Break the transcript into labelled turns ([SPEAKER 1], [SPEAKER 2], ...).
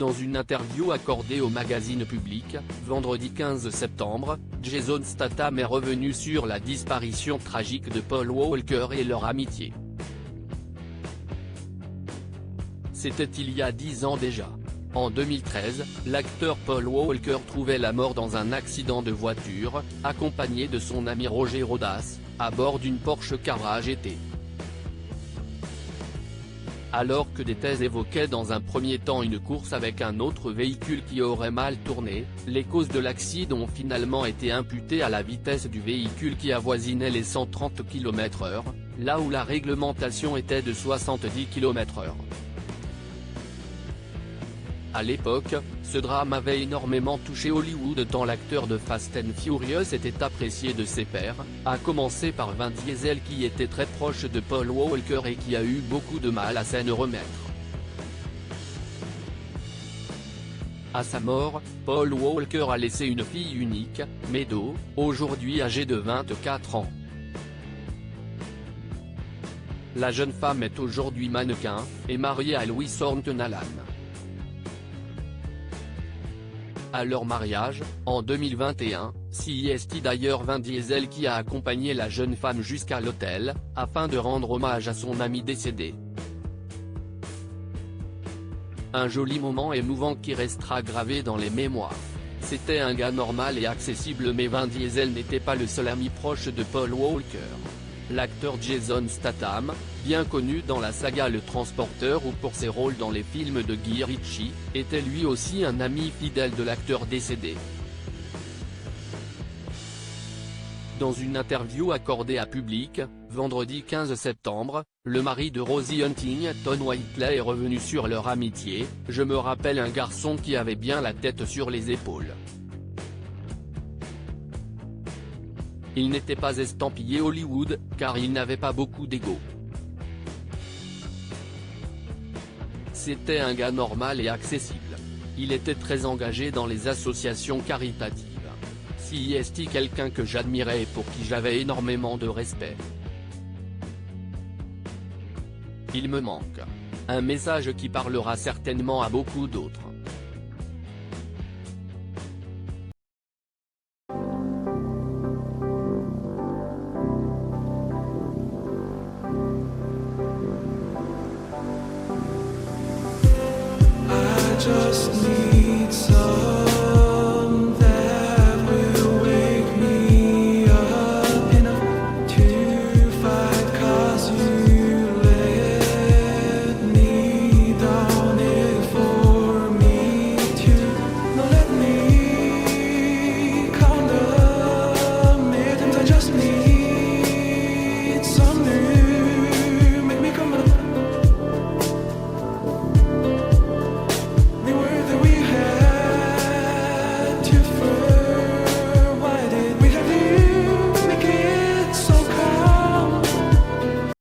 [SPEAKER 1] Dans une interview accordée au magazine Public, vendredi 15 septembre, Jason Statham est revenu sur la disparition tragique de Paul Walker et leur amitié. C'était il y a 10 ans déjà. En 2013, l'acteur Paul Walker trouvait la mort dans un accident de voiture, accompagné de son ami Roger Rodas, à bord d'une Porsche Carrera GT. Alors que des thèses évoquaient dans un premier temps une course avec un autre véhicule qui aurait mal tourné, les causes de l'accident ont finalement été imputées à la vitesse du véhicule qui avoisinait les 130 km/h, là où la réglementation était de 70 km/h. À l'époque, ce drame avait énormément touché Hollywood tant l'acteur de Fast and Furious était apprécié de ses pairs, à commencer par Vin Diesel qui était très proche de Paul Walker et qui a eu beaucoup de mal à s'en remettre. À sa mort, Paul Walker a laissé une fille unique, Meadow, aujourd'hui âgée de 24 ans. La jeune femme est aujourd'hui mannequin, et mariée à Louis Thornton Allen. À leur mariage, en 2021, c'est d'ailleurs Vin Diesel qui a accompagné la jeune femme jusqu'à l'hôtel, afin de rendre hommage à son ami décédé. Un joli moment émouvant qui restera gravé dans les mémoires. C'était un gars normal et accessible mais Vin Diesel n'était pas le seul ami proche de Paul Walker. L'acteur Jason Statham, bien connu dans la saga Le Transporteur ou pour ses rôles dans les films de Guy Ritchie, était lui aussi un ami fidèle de l'acteur décédé. Dans une interview accordée à Public, vendredi 15 septembre, le mari de Rosie Hunting, Tom Whiteley est revenu sur leur amitié. « Je me rappelle un garçon qui avait bien la tête sur les épaules. Il n'était pas estampillé Hollywood, car il n'avait pas beaucoup d'ego. C'était un gars normal et accessible. Il était très engagé dans les associations caritatives. C'est quelqu'un que j'admirais et pour qui j'avais énormément de respect. Il me manque. Un message qui parlera certainement à beaucoup d'autres.